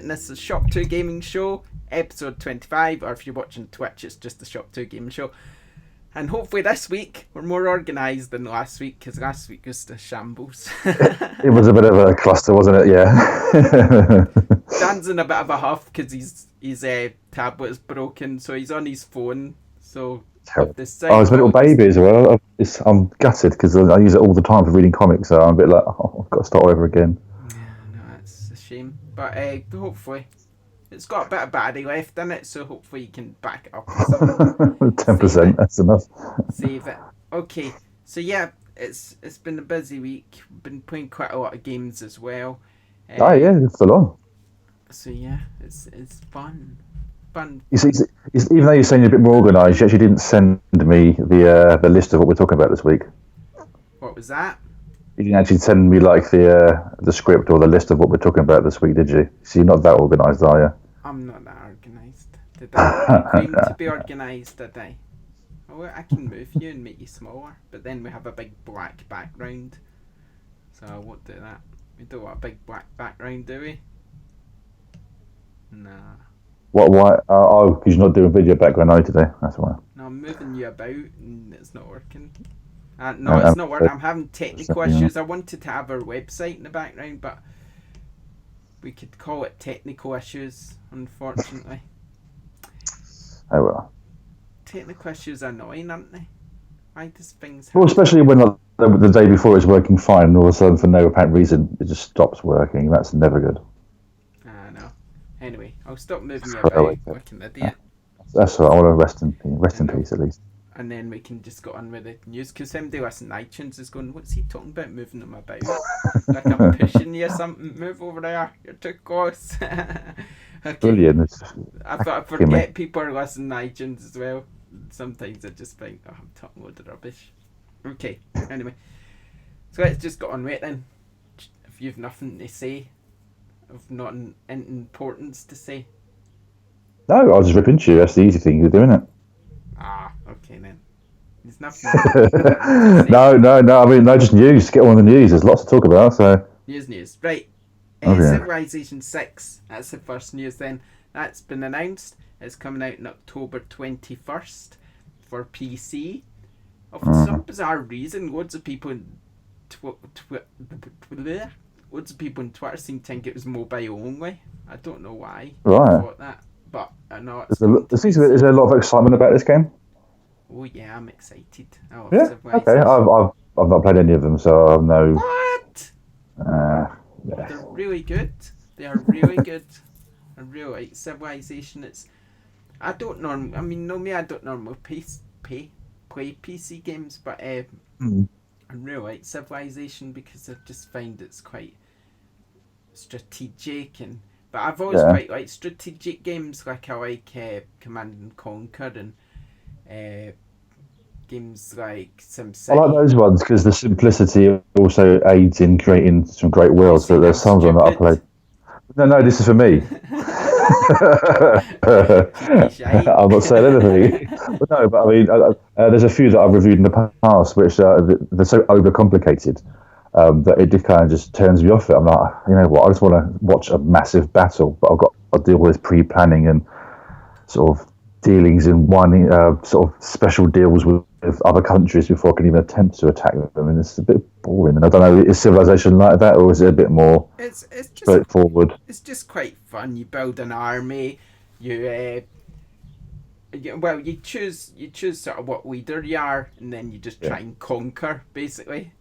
and this is ShopTo Gaming Show, episode 25, or if you're watching Twitch, it's just the ShopTo Gaming Show. And hopefully this week we're more organised than last week, because last week was the shambles. It was a bit of a cluster, wasn't it? Yeah. Dan's in a bit of a huff because his tablet is broken, so he's on his phone. So it's a little baby as well. I'm gutted because I use it all the time for reading comics, so I'm a bit like, I've got to start over again. Yeah, no, it's a shame. But hopefully, it's got a bit of battery left in it, so hopefully you can back it up. 10%, that's enough. Save it. Okay, so yeah, it's been a busy week. Been playing quite a lot of games as well. Yeah, it's full on. So yeah, it's fun. Even though you're saying you're a bit more organised, you actually didn't send me the list of what we're talking about this week. What was that? You didn't actually send me like the script or the list of what we're talking about this week, did you? So you're not that organised, are you? I'm not that organised. Did I claim to be organised, did I? Oh, I can move you and make you smaller, but then we have a big black background, so I won't do that. We don't want a big black background, do we? Nah. What? Why? Because you're not doing video background now today. That's why. No, I'm moving you about and it's not working. No, it's not working. I'm having technical issues. I wanted to have our website in the background, but we could call it technical issues, unfortunately. Oh well. Technical issues are annoying, aren't they? Why does things happen? Well, especially when the day before it's working fine, and all of a sudden, for no apparent reason, it just stops working. That's never good. No. Anyway, I'll stop moving you about like an idiot. That's all right. I want to rest in peace at least. And then we can just go on with the news, because somebody listening to iTunes is going, what's he talking about, moving them about? Like I'm pushing you or something, move over there, you're too close. Okay. Brilliant. I forget people are listening to iTunes as well. Sometimes I just think, I'm talking a load of rubbish. Okay, anyway. So let's just get on with it then. If you've nothing to say, of not importance to say. No, I'll just rip into you. That's the easy thing. You're doing it. Okay then. There's nothing. No. I mean, no, just news. Get on the news. There's lots to talk about. So news. Right. Okay. Civilization 6. That's the first news then. That's been announced. It's coming out on October 21st for PC. For some bizarre reason, loads of people in Twitter seem to think it was mobile only. I don't know why. Right. I thought that, but I know it's. Is there a lot of excitement about this game? Oh yeah, I'm excited. Yeah. Okay. I've not played any of them, so I have no. What? Yeah. They're really good. They are really good. I really like Civilization. I don't normally play PC games, but I really like Civilization because I just find it's quite strategic, but I've always quite liked strategic games. Like I like Command and Conquer and games like SimCity. I like those ones because the simplicity also aids in creating some great worlds. But there's some of them that I play. No, this is for me. I'm not saying anything. But I mean, there's a few that I've reviewed in the past which they're so overcomplicated that it just kind of just turns me off it. I'm like, you know what? I just want to watch a massive battle, but I've got to deal with pre-planning and sort of dealings in one sort of special deals with other countries before I can even attempt to attack them. And it's a bit boring. And I don't know, is Civilization like that, or is it a bit more straightforward? It's just quite fun. You build an army. You choose sort of what leader you are, and then you just try and conquer, basically.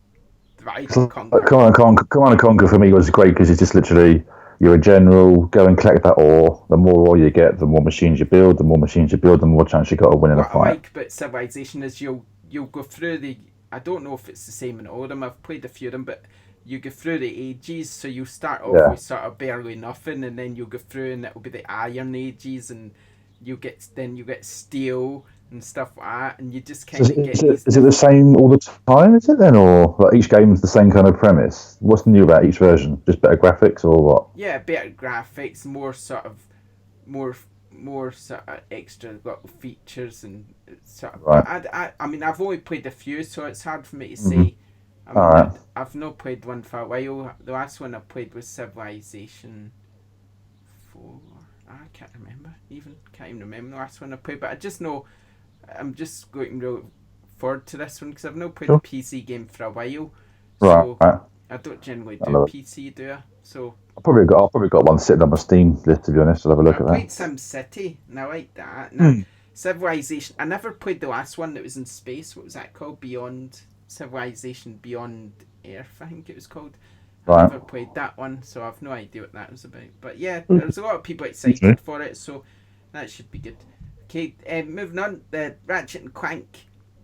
Command and Conquer for me was great because it's just literally you're a general, go and collect that ore. The more ore you get, the more machines you build. The more machines you build, the more chance you got of winning a fight. What I like about Civilization is you'll go through I don't know if it's the same in all of them. I've played a few of them, but you go through the ages. So you start off with sort of barely nothing, and then you'll go through, and it'll be the Iron Ages, and you get steel and stuff like that, and you just kind of get. Is it the same all the time? Is it then, or like each game's the same kind of premise? What's new about each version? Just better graphics, or what? Yeah, better graphics, more sort of extra little features and sort of. Right. I mean, I've only played a few, so it's hard for me to say. I've not played one for a while. The last one I played was Civilization 4. I can't remember. Can't even remember the last one I played. But I just know I'm just going real forward to this one because I've not played a PC game for a while. So Right. I don't generally do PC, do I? So I've probably got one sitting on my Steam list, to be honest. I'll have a look at that. I played SimCity, and I like that. Now, Civilization, I never played the last one that was in space. What was that called? Civilization Beyond Earth, I think it was called. I never played that one, so I've no idea what that was about. But yeah, there's a lot of people excited for it, so that should be good. Okay, moving on. The Ratchet and Clank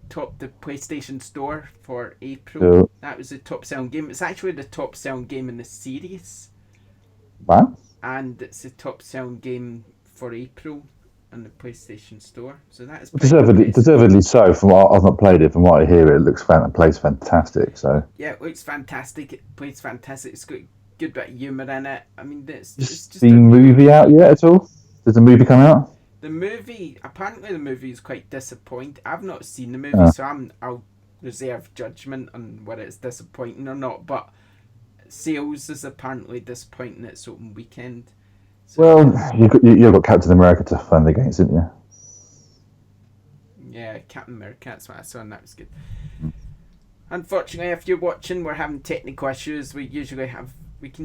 topped the PlayStation Store for April. That was the top selling game. It's actually the top selling game in the series. Wow. And it's the top selling game for April on the PlayStation Store. So that is deservedly so. From what I've not played it, from what I hear, it plays fantastic. So yeah, it looks fantastic. It plays fantastic. It's got a good bit of humour in it. I mean, it's just the movie out yet at all? Did the movie come out? Apparently the movie is quite disappointing. I've not seen the movie, so I'll reserve judgment on whether it's disappointing or not. But sales is apparently disappointing its open weekend. So, well, you've got Captain America to fund against, didn't you? Yeah, Captain America, that's what I saw, and that was good. Unfortunately, if you're watching, we're having technical issues. We can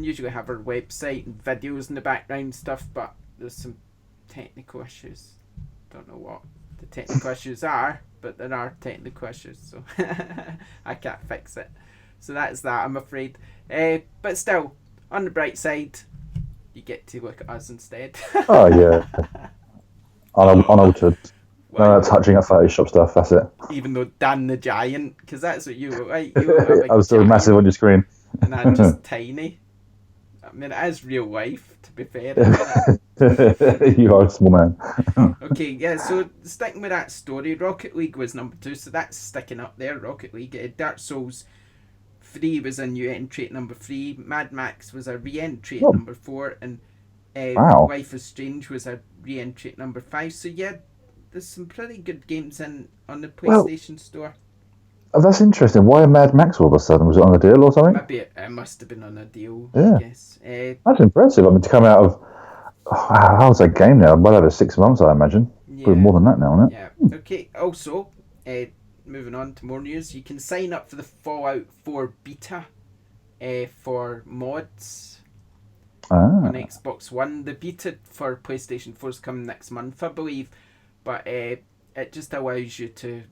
usually have our website and videos in the background stuff, but there's some technical issues. Don't know what the technical issues are, but there are technical issues, so I can't fix it. So that's that, I'm afraid. But still, on the bright side, you get to look at us instead. Oh yeah, unaltered. No touching at Photoshop stuff. That's it. Even though Dan the Giant, because that's what you look like. I was still massive on your screen, and I'm just tiny. I mean, it is real life, to be fair. You are a small man. Okay, yeah, so sticking with that story, Rocket League was number 2, so that's sticking up there, Rocket League. Dark Souls 3 was a new entry at number 3, Mad Max was a re-entry at number 4, and Life is Strange was a re-entry at number 5, so yeah, there's some pretty good games on the PlayStation Store. Oh, that's interesting. Why Mad Max all of a sudden? Was it on a deal or something? Maybe it must have been on a deal, I guess. That's impressive. I mean, to come out of... how's that game now? Well over 6 months, I imagine. Yeah. Probably more than that now, isn't it? Yeah. Okay, also, moving on to more news, you can sign up for the Fallout 4 beta for mods on Xbox One. The beta for PlayStation 4 is coming next month, I believe, but it just allows you to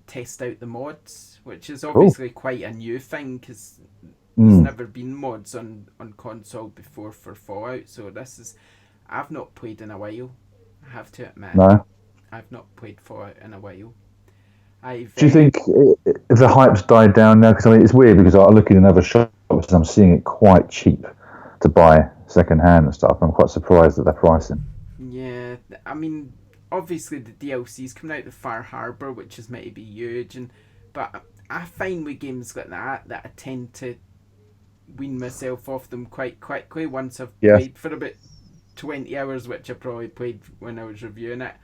test out the mods, which is obviously quite a new thing because there's never been mods on console before for Fallout, so this is... I've not played in a while, I have to admit. No. I've not played Fallout in a while. Do you think if the hype's died down now? Because I mean, it's weird because I look in other shops and I'm seeing it quite cheap to buy second hand and stuff. I'm quite surprised at their pricing. Yeah, I mean, obviously the DLC's coming out, the Far Harbour, which is meant to be huge, but I find with games like that I tend to wean myself off them quite quickly once I've played for about 20 hours, which I probably played when I was reviewing it,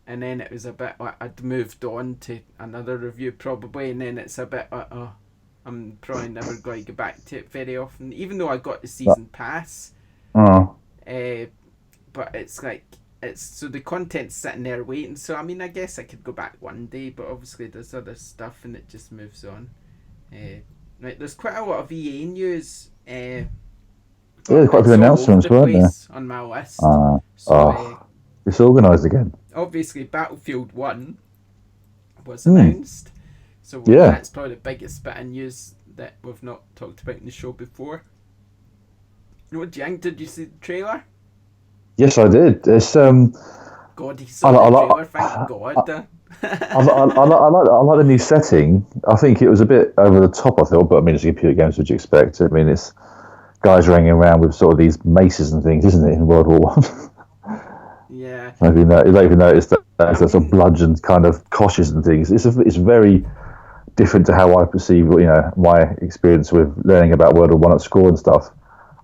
and then it was a bit like I'd moved on to another review probably, and then it's a bit like, I'm probably never going to go back to it very often, even though I got the season pass. But it's like, so the content's sitting there waiting, so I mean, I guess I could go back one day, but obviously there's other stuff and it just moves on. Right, there's quite a lot of EA news. Quite a few announcements, weren't there? On my list. It's organised again. Obviously, Battlefield 1 was announced. So that's probably the biggest bit of news that we've not talked about in the show before. What do you think? Did you see the trailer? Yes, I did. It's God, he saw the trailer. Thank God. I like the new setting. I think it was a bit over the top, I thought, but I mean, it's a computer game, so what do you expect? I mean, it's guys running around with sort of these maces and things, isn't it, in World War One? Yeah. Maybe you noticed that there's sort of bludgeons kind of coshes and things. It's very different to how I perceive, my experience with learning about World War One at school and stuff.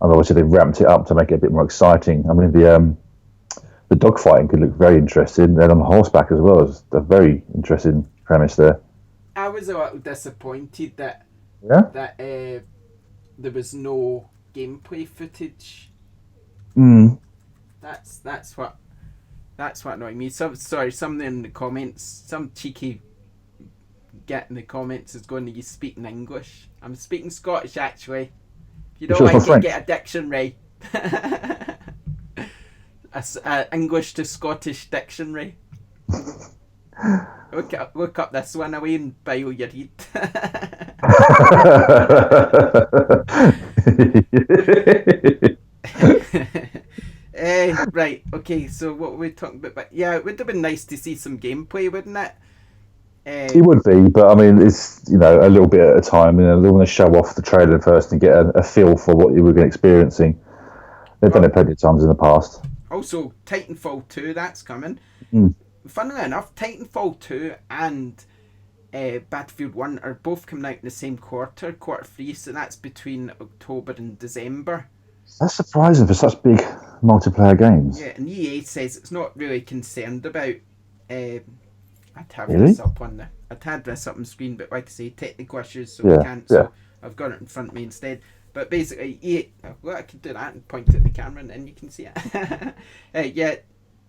And obviously they've ramped it up to make it a bit more exciting. I mean, the dogfighting could look very interesting, and on horseback as well. It's a very interesting premise there. I was a little disappointed that there was no gameplay footage. That's what annoyed me. Something in the comments, some cheeky get in the comments is going to you speaking English. I'm speaking Scottish actually. If you don't like it, get a dictionary. a English to Scottish dictionary. Look up this one away and bio your read. Right, okay, so what were we talking about? But yeah, it would have been nice to see some gameplay, wouldn't it? It would be, but I mean, it's a little bit at a time. They want to show off the trailer first and get a feel for what you were experiencing. They've done it plenty of times in the past. Also, Titanfall 2, that's coming. Mm. Funnily enough, Titanfall 2 and Battlefield 1 are both coming out in the same quarter 3, so that's between October and December. That's surprising for such big multiplayer games. Yeah, and EA says it's not really concerned about. I'd have really? this up on I'd had this up on screen, but like I say, technical issues, so we can't. So I've got it in front of me instead. But basically, EA. Well, I could do that and point at the camera, and then you can see it. Yeah,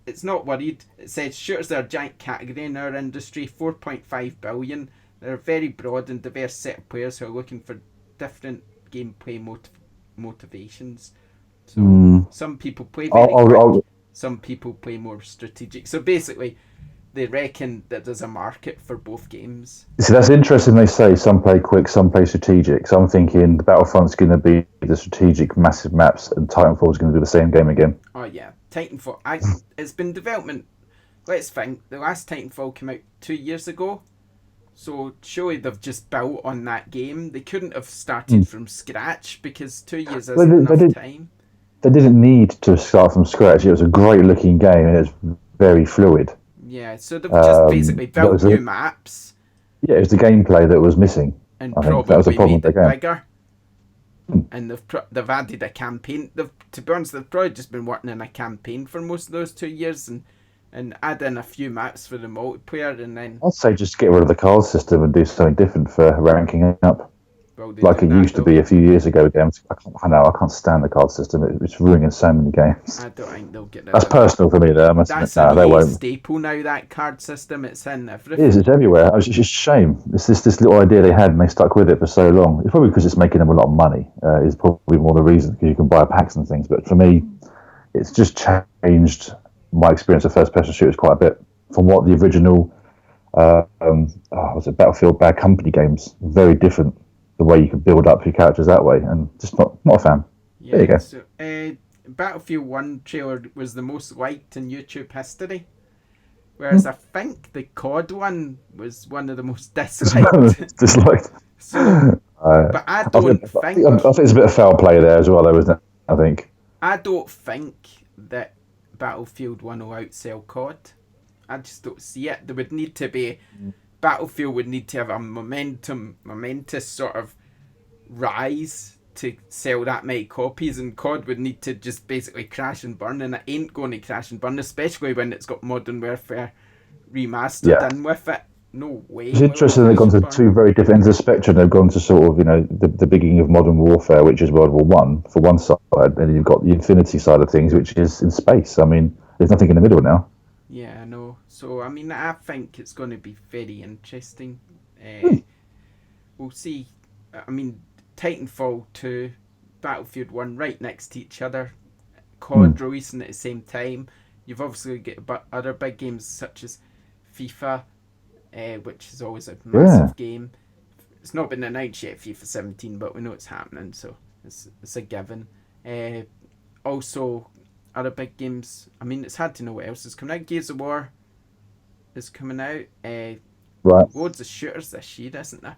it's not worried. It says shooters are a giant category in our industry. 4.5 billion. They're a very broad and diverse set of players who are looking for different gameplay motivations. So some people play very quick, some people play more strategic. So basically, they reckon that there's a market for both games. See, that's interesting. They say some play quick, some play strategic. So I'm thinking the Battlefront's going to be the strategic massive maps, and Titanfall's going to do the same game again. Oh yeah, Titanfall. It's been development. Let's think. The last Titanfall came out 2 years ago. So surely they've just built on that game. They couldn't have started from scratch because 2 years isn't enough time. They didn't need to start from scratch. It was a great looking game and it's very fluid. Yeah, so they've just basically built new maps. Yeah, it was the gameplay that was missing. And probably that was a problem made it bigger. And they've added a campaign. To be honest, they've probably just been working on a campaign for most of those 2 years and add in a few maps for the multiplayer, and then I'd say just get rid of the card system and do something different for ranking up, like it used to be a few years ago. Games, I can't stand the card system. It's ruining so many games. I don't think they'll get that. That's personal for me, though. That's a staple now. That card system, it's in everything. It is. It's everywhere. It's just a shame. It's this little idea they had, and they stuck with it for so long. It's probably because it's making them a lot of money. Is probably more the reason, because you can buy packs and things. But for me, it's just changed my experience of first-person shooters quite a bit from what the original was it Battlefield Bad Company games. Very different, the way you could build up your characters that way, and just not a fan. Yeah, there you go. So, Battlefield 1 trailer was the most liked in YouTube history, whereas I think the COD one was one of the most disliked. So, but I think it's a bit of foul play there as well, though, isn't it? I think. I don't think that Battlefield 1 will outsell COD. I just don't see it. There would need to be Battlefield would need to have a momentous sort of rise to sell that many copies, and COD would need to just basically crash and burn, and it ain't going to crash and burn, especially when it's got Modern Warfare remastered in with it. No way. It's interesting they've gone to two very different ends of the spectrum. They've gone to sort of, the beginning of Modern Warfare, which is World War One for one side, and then you've got the Infinity side of things, which is in space. I mean, there's nothing in the middle now. Yeah, I know. So, I mean, I think it's going to be very interesting. We'll see. I mean, Titanfall 2, Battlefield 1 right next to each other. COD releasing at the same time. You've obviously got other big games such as FIFA, which is always a massive game. It's not been announced yet, FIFA 17, but we know it's happening, so it's a given. Also, other big games. I mean, it's hard to know what else is coming out. Gears of War is coming out. Right. Loads of shooters this year, isn't there?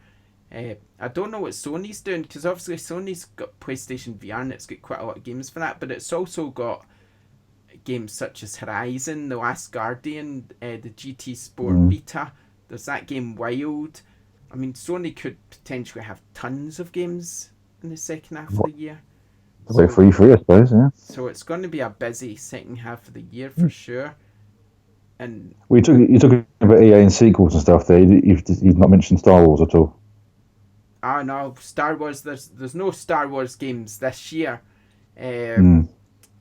I don't know what Sony's doing, because obviously Sony's got PlayStation VR and it's got quite a lot of games for that, but it's also got games such as Horizon, The Last Guardian, the GT Sport Beta. There's that game Wild. I mean, Sony could potentially have tons of games in the second half of the year. So, free, I suppose, yeah. So it's going to be a busy second half of the year for sure. And you're talking about EA and sequels and stuff there. You've not mentioned Star Wars at all. No, Star Wars. There's no Star Wars games this year.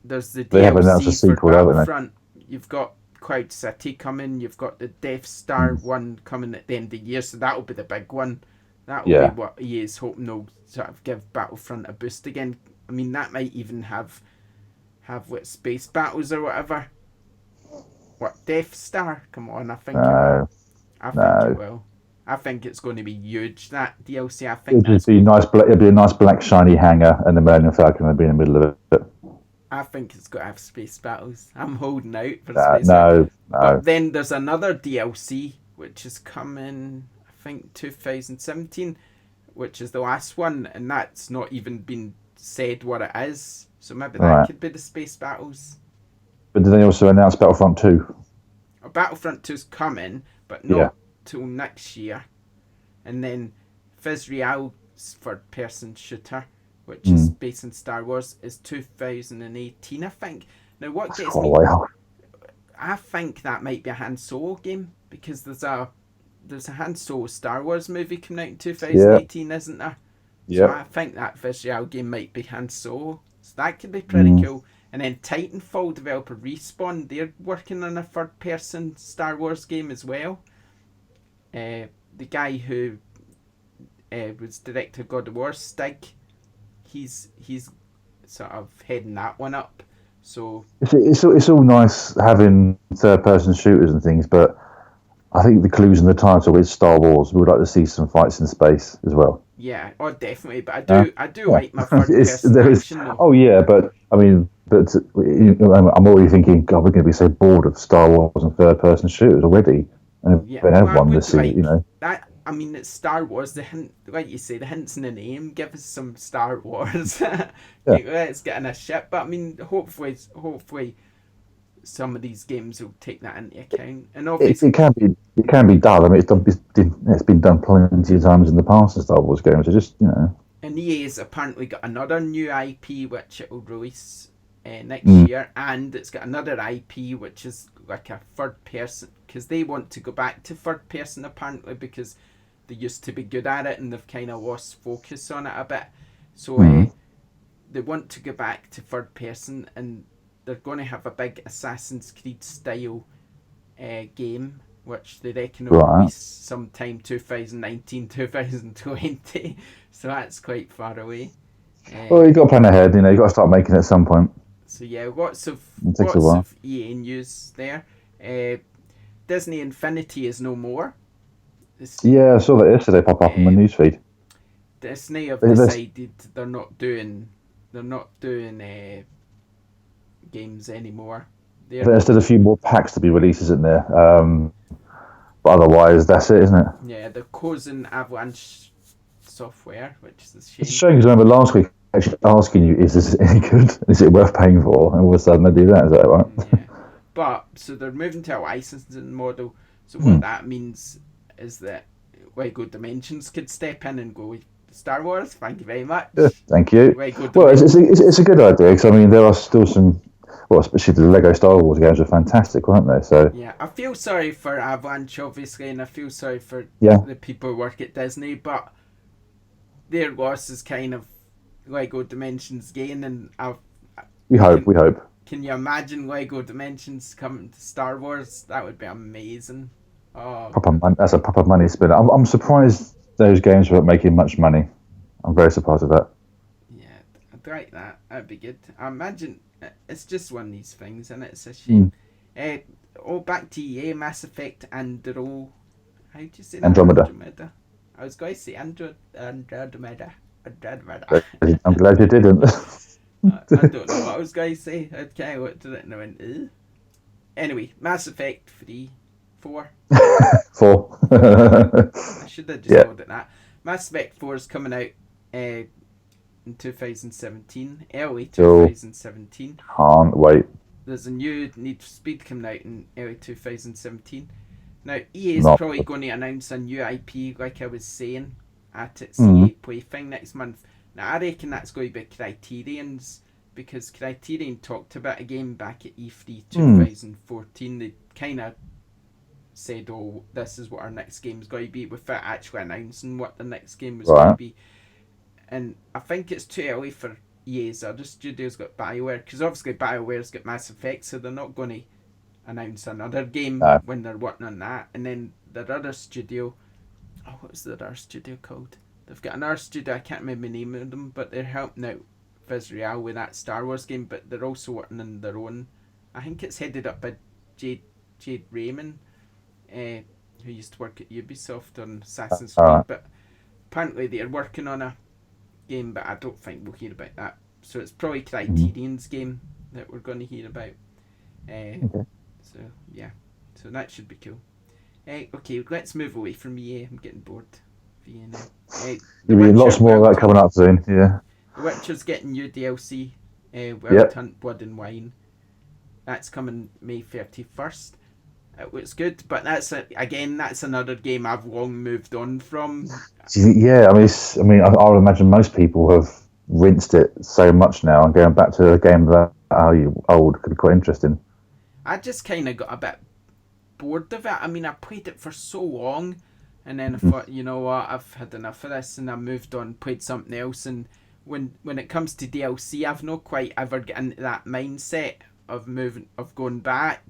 there's the They have announced a DLC for sequel, haven't they? Battlefront. You've got Cloud City coming. You've got the Death Star one coming at the end of the year, so that'll be the big one. That'll be Yeah. what EA is hoping they'll sort of give Battlefront a boost again. I mean, that might even have what, space battles or whatever. What, Death Star? Come on, I think it will. I think it will. I think it's going to be huge, that DLC. I think it'd be nice. It'd be a nice black shiny hangar, and the Millennium Falcon would be in the middle of it. I think it's got to have space battles. I'm holding out for space battles. No. But then there's another DLC which is coming, I think 2017, which is the last one, and that's not even been said what it is. So maybe that could be the space battles. But did they also announce Battlefront 2? Battlefront 2's coming, but not till next year. And then Fizz Real's third-person shooter, which is based on Star Wars, is 2018, I think. Now, what gets me... I think that might be a Han Solo game, because there's a Han Solo Star Wars movie coming out in 2018, isn't there? So I think that Fizz Real game might be Han Solo. So that could be pretty cool. And then Titanfall developer Respawn, they're working on a third-person Star Wars game as well. The guy who was director of God of War, Stig, he's sort of heading that one up. So it's all nice having third-person shooters and things, but I think the clues in the title is Star Wars. We would like to see some fights in space as well. Yeah, definitely. But I do like my third-person action. Oh yeah, but I mean, I'm already thinking, God, we're going to be so bored of Star Wars and third-person shooters already, and we have one this year, you know. That, I mean, it's Star Wars. The hint, like you say, the hint's in the name. Give us some Star Wars. Let's get in a ship. But I mean, hopefully, some of these games will take that into account. And obviously, it can be done. I mean, it's been done plenty of times in the past in Star Wars games. So just And EA's apparently got another new IP which it will release next year, and it's got another IP which is like a third person, because they want to go back to third person apparently, because they used to be good at it and they've kind of lost focus on it a bit. So they want to go back to third person, and they're going to have a big Assassin's Creed style game, which they reckon will release sometime 2019, 2020. So that's quite far away. Well, you've got to plan ahead, you've got to start making it at some point. So yeah, lots of EA news there. Disney Infinity is no more. I saw that yesterday pop up on my newsfeed. Disney have decided they're not doing games anymore. There's still a few more packs to be released, isn't there? But otherwise, that's it, isn't it? Yeah, they're closing Avalanche Software, which is a shame. It's strange, because I remember last week actually asking you, is this any good? Is it worth paying for? And all of a sudden they do that, is that right? Yeah. But, so they're moving to a licensing model. So what that means is that Lego Dimensions could step in and go, Star Wars, thank you very much. Thank you. Well, it's a good idea, because I mean, there are still some, especially the Lego Star Wars games are fantastic, weren't they? So yeah, I feel sorry for Avalanche, obviously, and I feel sorry for the people who work at Disney, but their loss is kind of Lego Dimensions gain, and we hope. Can you imagine Lego Dimensions coming to Star Wars? That would be amazing. Oh, that's a proper money spinner. I'm surprised those games weren't making much money. I'm very surprised at that. Yeah, I'd like that. That'd be good. I imagine it's just one of these things, and it's a shame. Back to EA, Mass Effect Andromeda. How do you say that? Andromeda. I was going to say Andromeda. I'm glad you didn't. I don't know what I was going to say. I kind of looked at it and I went, Ugh. Anyway, Mass Effect 4. 4. I should have just called it that. Mass Effect 4 is coming out in 2017, early 2017. Can't wait. There's a new Need for Speed coming out in early 2017. Now, EA is probably going to announce a new IP, like I was saying, at its EA Play thing next month. Now, I reckon that's going to be Criterion's, because Criterion talked about a game back at E3 2014. They kind of said, oh, this is what our next game is going to be, without actually announcing what the next game was going to be. And I think it's too early for EA's other studios got BioWare, because obviously BioWare's got Mass Effect, so they're not going to announce another game when they're working on that. And then their other studio, what was their other studio called? They've got another studio, I can't remember the name of them, but they're helping out Visceral with that Star Wars game, but they're also working on their own. I think it's headed up by Jade Raymond, who used to work at Ubisoft on Assassin's Creed, but apparently they're working on a game, but I don't think we'll hear about that. So it's probably Criterion's game that we're going to hear about. So yeah, so that should be cool. Okay, let's move away from EA. I'm getting bored. There'll be lots more of that coming up soon. Yeah. The Witcher's getting new DLC. Wild Hunt Blood and Wine. That's coming May 31st. It looks good, but that's another game I've long moved on from. Yeah, I would imagine most people have rinsed it so much now, and going back to a game that old could be quite interesting. I just kind of got a bit bored of it. I mean, I played it for so long, and then I thought, you know what, I've had enough of this, and I moved on, played something else. And when it comes to DLC, I've not quite ever get into that mindset of going back.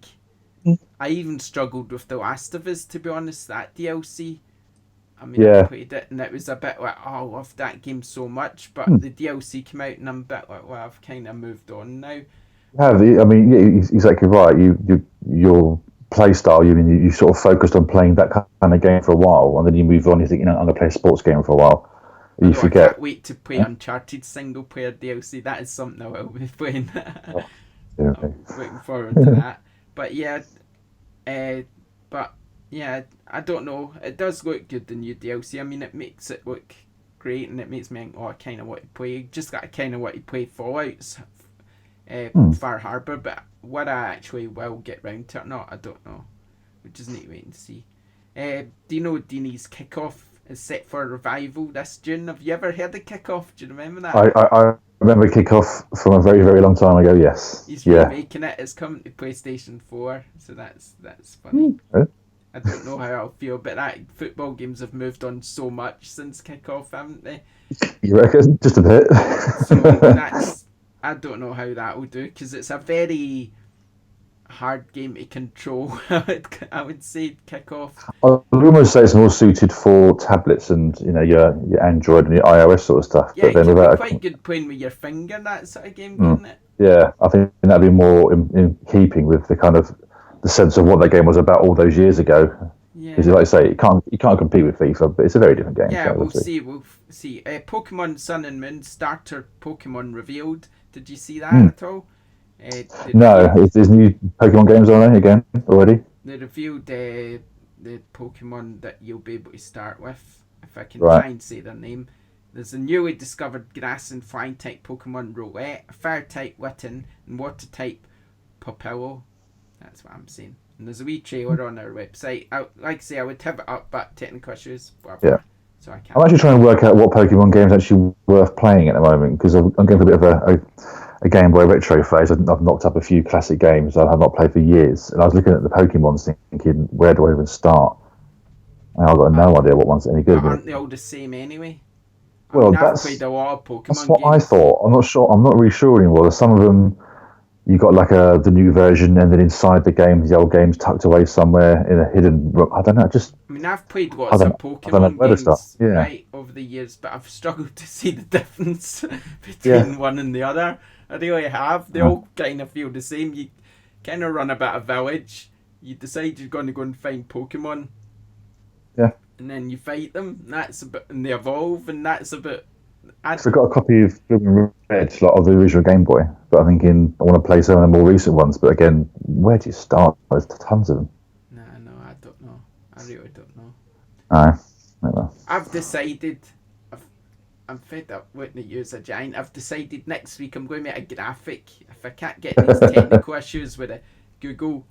I even struggled with The Last of Us, to be honest, that DLC. I mean, I played it and it was a bit like, oh, I love that game so much, but the DLC came out and I'm a bit like, well, I've kind of moved on now. Yeah, exactly right. Your play style, you sort of focused on playing that kind of game for a while, and then you move on. You think, I'm going to play a sports game for a while. You forget. I can't wait to play Uncharted single player DLC. That is something I will be playing. I'm looking forward to that. But yeah, I don't know. It does look good, the new DLC. I mean, it makes it look great, and it makes me think, I kind of want to play. Just got to kind of want to play Fallout's Far Harbor, but what I actually will get round to or not, I don't know. We just need to wait and see. Do you know Dini's Kickoff is set for a revival this June? Have you ever heard of Kickoff? Do you remember that? I remember Kickoff from a very, very long time ago, yes. He's remaking it. It's coming to PlayStation 4, so that's funny. I don't know how I'll feel, but football games have moved on so much since Kickoff, haven't they? You reckon? Just a bit. So I don't know how that will do, because it's a very hard game to control. I would say Kickoff. I would almost say it's more suited for tablets and your Android and your iOS sort of stuff. Yeah, but then it could be quite good playing with your finger, that sort of game, couldn't it? Yeah, I think that'd be more in keeping with the kind of the sense of what that game was about all those years ago. Because, like I say, you can't compete with FIFA, but it's a very different game. Yeah, we'll see. Pokemon Sun and Moon starter Pokemon revealed. Did you see that at all? No, there's new Pokemon games on there again already. They revealed the Pokemon that you'll be able to start with, if I can try and say their name. There's a newly discovered grass and flying type Pokemon Roulette, fire type Witten, and water type Popillo. That's what I'm saying. And there's a wee trailer on our website. Like I say, I would have it up, but technical issues. Blah, blah. Yeah. So I can't. I'm actually trying to work out what Pokemon games actually worth playing at the moment, because I'm going for a bit of a Game Boy retro phase. I've knocked up a few classic games I have not played for years, and I was looking at the Pokemons thinking, where do I even start? And I've got no idea what one's any good. Aren't they all the same anyway? I've played a lot of Pokemon that's what games. I thought. I'm not sure. I'm not really sure anymore. There's some of them you got like the new version, and then inside the game, the old game's tucked away somewhere in a hidden room. I don't know. I've played lots of Pokemon games right over the years, but I've struggled to see the difference between one and the other. I really have. They all kind of feel the same. You kind of run about a village. You decide you're going to go and find Pokemon. Yeah. And then you fight them. And they evolve, and that's a bit. So I got a copy of Blue and Red, of the original Game Boy, but I'm thinking I want to play some of the more recent ones. But again, where do you start? There's tons of them. No, I don't know. I really don't know. No. I've decided. I'm fed up with the use a giant. I've decided next week I'm going to make a graphic. If I can't get these technical issues with a Google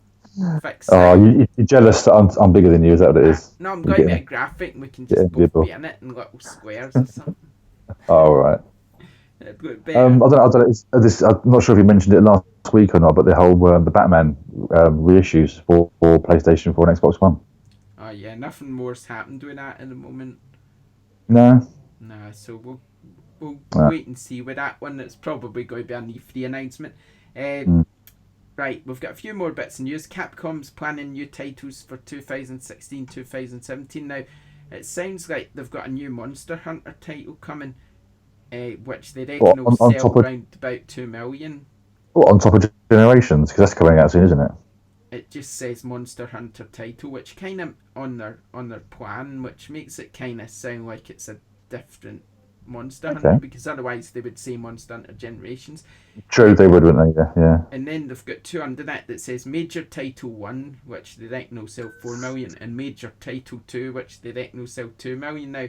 fix. You're jealous that I'm bigger than you? Is that what it is? No, I'm going to make a graphic and we can just both be in it in little squares or something. Oh, right. I don't know. I'm not sure if you mentioned it last week or not, but the whole the Batman reissues for PlayStation 4 and Xbox One. Oh yeah, nothing more's happened with that at the moment. No. No, so we'll wait and see with that one. It's probably going to be an E3 announcement. Right, we've got a few more bits of news. Capcom's planning new titles for 2016-2017 now. It sounds like they've got a new Monster Hunter title coming, which they reckon will sell around about 2 million. On top of Generations, because that's coming out soon, isn't it? It just says Monster Hunter title, which kind of on their plan, which makes it kind of sound like it's a different Monster Hunter, because otherwise they would say Monster Hunter Generations. True, they would, wouldn't they? Yeah. And then they've got two under that says Major Title 1, which they reckon will sell 4 million, and Major Title 2, which they reckon will sell 2 million. Now,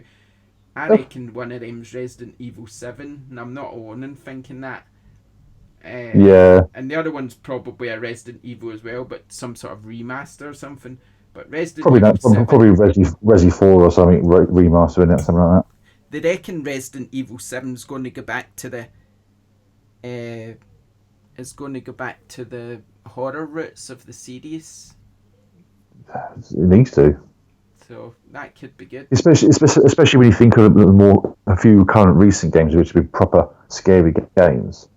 I reckon one of them's Resident Evil 7, and I'm not alone in thinking that. And the other one's probably a Resident Evil as well, but some sort of remaster or something. But Resident Evil 7, probably Resi 4 or something, remastering it, something like that. They reckon Resident Evil 7's going to go back to the horror roots of the series. It needs to. So that could be good. Especially when you think of a few current recent games which have been proper scary games.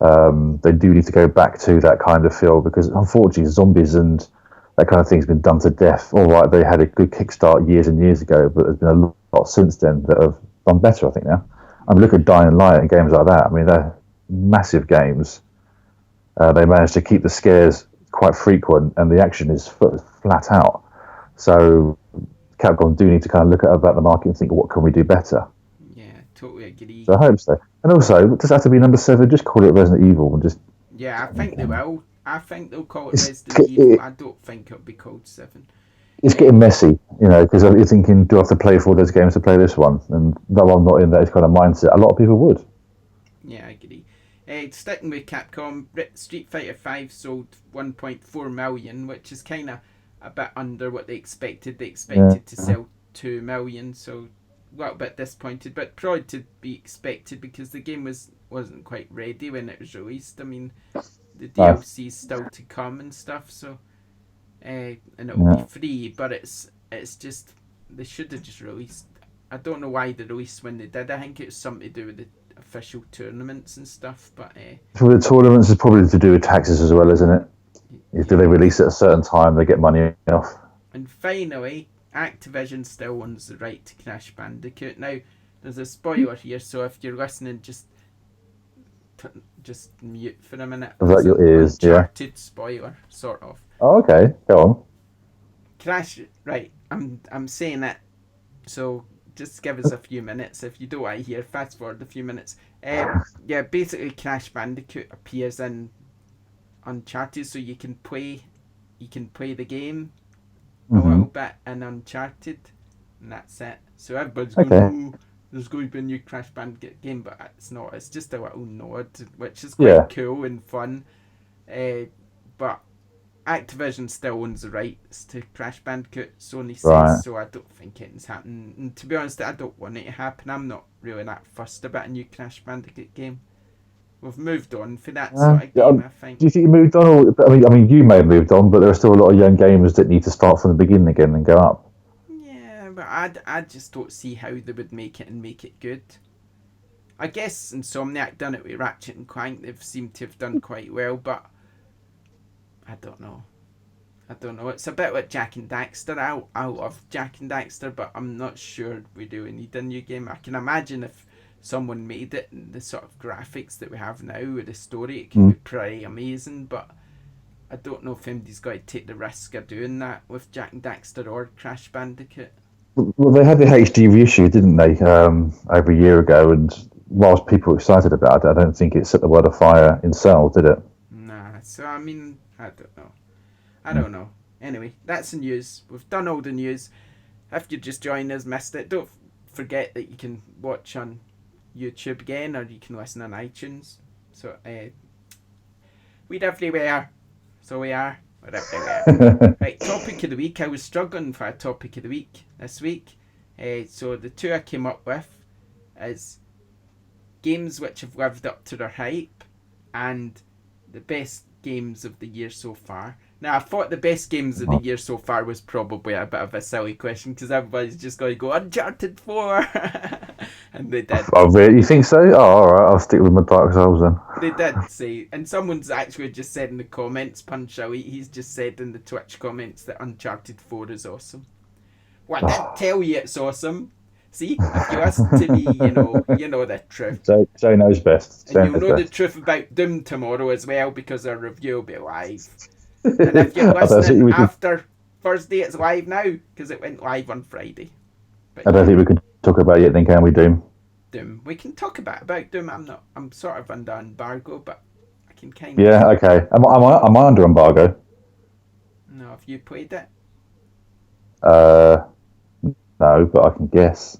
They do need to go back to that kind of feel, because unfortunately zombies and that kind of thing's been done to death. All right, they had a good kickstart years and years ago, but there's been a lot since then that have done better, I think, now. I mean, look at Dying Light and games like that. I mean, they're massive games. They managed to keep the scares quite frequent, and the action is flat out. So Capcom do need to kind of look at the market and think, what can we do better? Yeah, totally agree. So I hope so. And also, it does have to be number 7. Just call it Resident Evil and just. Yeah, I think they will. I think they'll call it Resident Evil. I don't think it'll be called 7. It's getting messy, because you're thinking, do I have to play 4 of those games to play this one? And though I'm not in that kind of mindset, a lot of people would. Yeah, I agree. Sticking with Capcom, Street Fighter V sold 1.4 million, which is kind of a bit under what they expected. They expected to sell 2 million, so a little bit disappointed, but probably to be expected because the game wasn't quite ready when it was released. I mean, the DLC's still to come and stuff, so and it'll be free, but it's just, they should have just released. I don't know why they released when they did. I think it was something to do with the official tournaments and stuff, but for the tournaments, is probably to do with taxes as well, isn't it? If they release at a certain time, they get money off. And finally, Activision still owns the right to Crash Bandicoot. Now, there's a spoiler here, so if you're listening, just mute for a minute. Is that your ears? Uncharted spoiler, sort of. Oh, okay. Go on. Crash, right, I'm saying it, so just give us a few minutes. If you don't want to hear, fast forward a few minutes. Basically Crash Bandicoot appears in Uncharted, so you can play the game a little bit in Uncharted, and that's it. So everybody's going, oh, there's going to be a new Crash Bandicoot game, but it's not. It's just a little nod, which is quite cool and fun. But Activision still owns the rights to Crash Bandicoot, Sony says, so I don't think it's happening. And to be honest, I don't want it to happen. I'm not really that fussed about a new Crash Bandicoot game. We've moved on for that sort of game, I think. Do you think you moved on? I mean, you may have moved on, but there are still a lot of young gamers that need to start from the beginning again and go up. Yeah, but I just don't see how they would make it and make it good. I guess Insomniac done it with Ratchet and Clank. They've seemed to have done quite well, but I don't know. It's a bit like Jak and Daxter. I love Jak and Daxter, but I'm not sure we do need a new game. I can imagine if someone made it in the sort of graphics that we have now with the story, it could be pretty amazing, but I don't know if anybody's got to take the risk of doing that with Jak and Daxter or Crash Bandicoot. Well, they had the HD reissue, didn't they, over a year ago, and whilst people were excited about it, I don't think it set the world afire in sales, did it? Nah, so I mean, I don't know. Anyway, that's the news. We've done all the news. If you just joined us, missed it, don't forget that you can watch on YouTube again, or you can listen on iTunes. So we're everywhere. So we're everywhere. Right, topic of the week. I was struggling for a topic of the week this week. So the two I came up with is games which have lived up to their hype and the best games of the year so far. Now, I thought the best games of the year so far was probably a bit of a silly question because everybody's just going to go Uncharted 4. And they did. Oh, really? You think so? Oh, all right. I'll stick with my Dark Souls then. They did say, and someone's actually just said in the comments, Punch Elite, he's just said in the Twitch comments that Uncharted 4 is awesome. Well, I didn't tell you it's awesome. See, if you listen to me, you know the truth. Joe knows best. And you'll know the truth about Doom tomorrow as well because our review will be live. And if you're listening after Thursday, it's live now because it went live on Friday. But I don't think we can talk about it then, can we, Doom? Doom. We can talk about Doom. I'm sort of under embargo, but I can kind of. Yeah. Okay. Am I under embargo? No. Have you played it? No, but I can guess.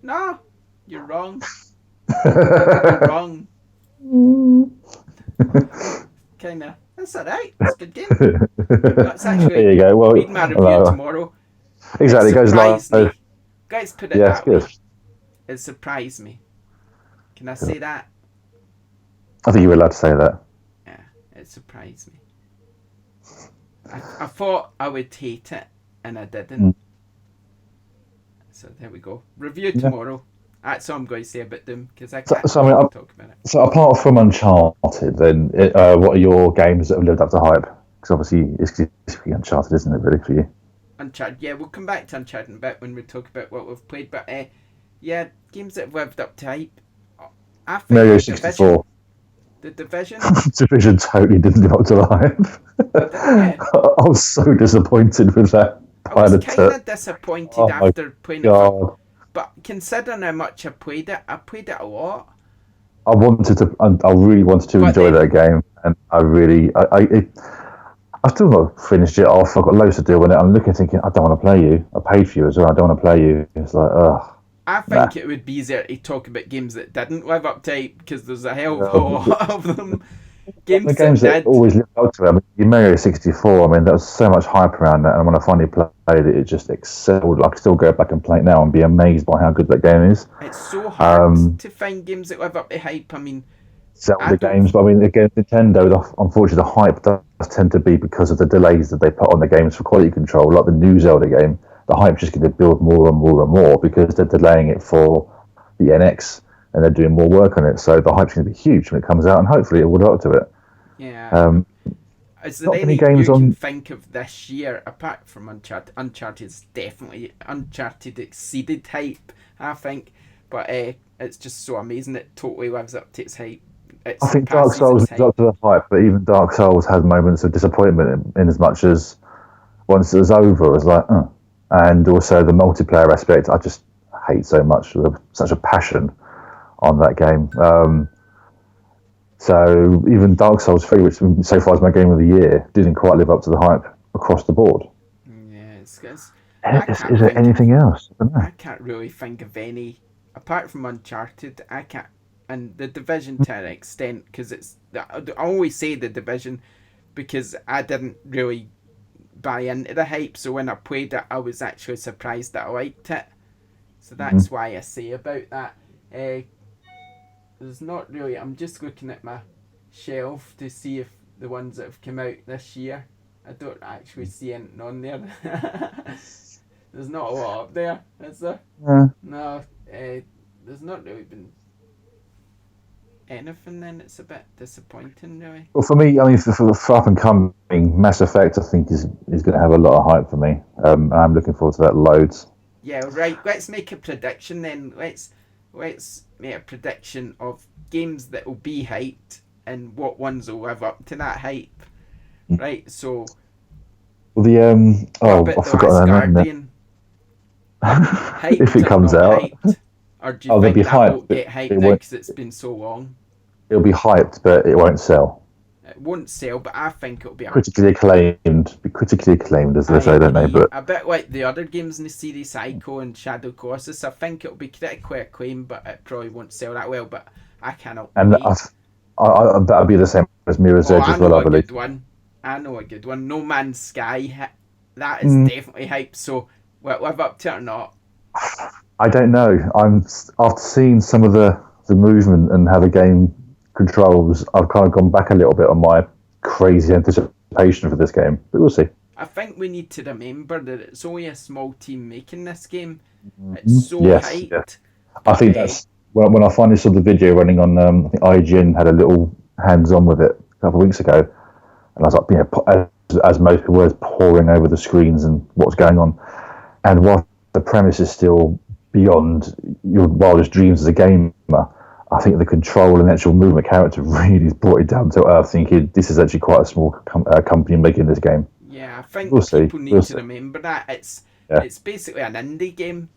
No, you're wrong. You're wrong. Kinda. That's alright. It's a good game. That's actually. There you go. Well, read my review tomorrow. Exactly. It goes live. Guys, put it that good. way. It surprised me. Can I say that? I think you were allowed to say that. Yeah, it surprised me. I thought I would hate it, and I didn't. So there we go. Review tomorrow. That's all I'm going to say about them because I can't talk about it. So apart from Uncharted, then what are your games that have lived up to hype? Because obviously it's Uncharted, isn't it, really, for you? Uncharted, yeah, we'll come back to Uncharted in a bit when we talk about what we've played. But yeah, games that have lived up to hype. I think Mario 64. The Division. Division totally didn't live up to the hype. I was so disappointed with that. I was kind of disappointed after playing it. But considering how much I played it a lot. I really wanted to enjoy that game, and I still not finished it off. I've got loads to do with it. I'm thinking, I don't want to play you. I paid for you as well. I don't want to play you. It's like, ugh. I think it would be easier to talk about games that didn't live up to hype because there's a hell of a lot of them. Games that always live up to it. I mean, you Mario 64. I mean, there was so much hype around that, and when I finally played it, it just excelled. I can still go back and play it now and be amazed by how good that game is. It's so hard to find games that live up to hype. I mean, Zelda games, but I mean, again, Nintendo, unfortunately, the hype does tend to be because of the delays that they put on the games for quality control. Like the new Zelda game, the hype's just going to build more and more and more because they're delaying it for the NX and they're doing more work on it. So the hype's going to be huge when it comes out, and hopefully it will live up to it. Yeah. Is there any games you can think of this year apart from Uncharted? Uncharted exceeded hype, I think, but it's just so amazing. It totally lives up to its hype. I think Dark Souls lives up to the hype, but even Dark Souls has moments of disappointment in as much as once it was over, it was like, and also the multiplayer aspect, I just hate so much. With such a passion on that game. So even Dark Souls 3, which so far is my game of the year, didn't quite live up to the hype across the board. Yeah, is there anything else? I don't know. I can't really think of any apart from Uncharted. I can't, and the Division to an extent because I always say the Division because I didn't really buy into the hype. So when I played it, I was actually surprised that I liked it. So that's why I say about that. There's not really. I'm just looking at my shelf to see if the ones that have come out this year. I don't actually see anything on there. There's not a lot up there, is there? Yeah. No, there's not really been anything. Then it's a bit disappointing, really. Well, for me, I mean, for up and coming, Mass Effect, I think is going to have a lot of hype for me. I'm looking forward to that loads. Yeah, right. Let's make a prediction then. Let's make a prediction of games that will be hyped and what ones will live up to that hype. Right, so. Well, I forgot that name. If it comes out. Hyped, or do you think that won't get hyped now because it's been so long? It'll be hyped, but it won't sell. It won't sell, but I think it'll be critically acclaimed, as they say, don't they? But a bit like the other games in the series, Ico and Shadow Colossus. I think it'll be critically acclaimed, but it probably won't sell that well. But I cannot. And that'll be the same as Mirror's Edge as well, I believe. I know a good one. No Man's Sky. That is definitely hyped. So will it live up to it or not? I don't know. After seeing some of the movement and how the game controls, I've kind of gone back a little bit on my crazy anticipation anticipation for this game, but we'll see. I think we need to remember that it's only a small team making this game. It's so Yes, hyped. yes. I think that's when I finally saw the video running on. I think IGN had a little hands-on with it a couple of weeks ago, and I was like, as most people were pouring over the screens and what's going on, and while the premise is still beyond your wildest dreams as a gamer, I think the control and actual movement character really brought it down to earth, thinking this is actually quite a small company making this game. Yeah, I think We'll people need to remember that. It's basically an indie game,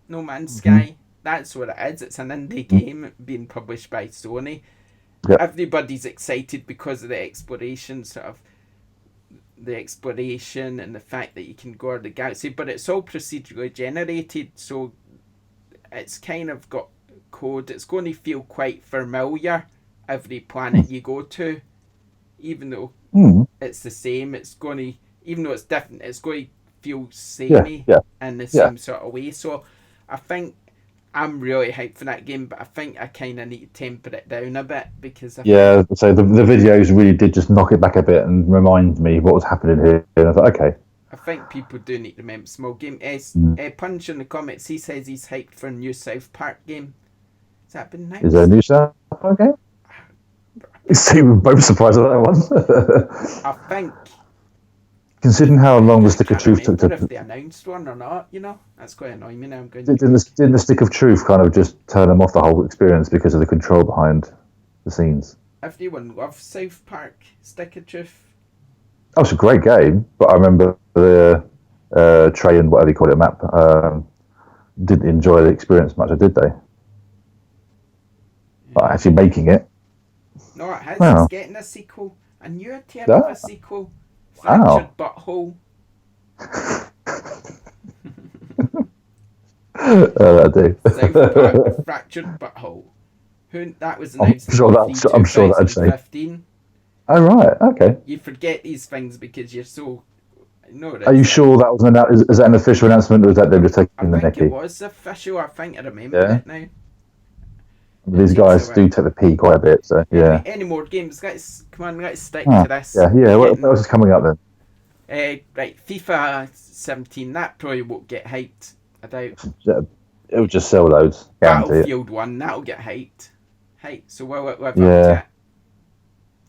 No Man's Sky. That's what it is. It's an indie game being published by Sony. Yep. Everybody's excited because of the exploration and the fact that you can go to the galaxy, but it's all procedurally generated, so it's kind of got code. It's going to feel quite familiar every planet you go to, even though it's the same. It's going to, even though it's different, it's going to feel samey in the same sort of way. So I think I'm really hyped for that game, but I think I kind of need to temper it down a bit because so the videos really did just knock it back a bit and remind me what was happening here. And I thought, okay. I think people do need to remember small game. Punch in the comments, he says he's hyped for a new South Park game. Has that been announced? Is there a new South Park game? We were both surprised at that one. I think. Considering how long the Stick of Truth took to... if they announced one or not, that's quite annoying me now. I'm going didn't the Stick of Truth kind of just turn them off the whole experience because of the control behind the scenes? Everyone loves South Park, Stick of Truth. Oh, it's a great game, but I remember the Trey and whatever you call it, map, didn't enjoy the experience much, did they? But actually making it. No, it has. It's getting a sequel. A new turn of a sequel. Fractured Butthole. That'll do. South Park, Fractured Butthole. That was announced in 2015. Oh, right, okay. You forget these things because you're so... Are you sure that was is that an official announcement, or is that they were taking the necky? I think it was official. I think I remember it now. These guys do take the pee quite a bit, so yeah. Any more games? Come on, let's stick to this. Yeah. What else is coming up then? Right, FIFA 17. That probably won't get hyped. I doubt. It'll just sell loads. Battlefield 1. That'll get hyped. So will it live up to it?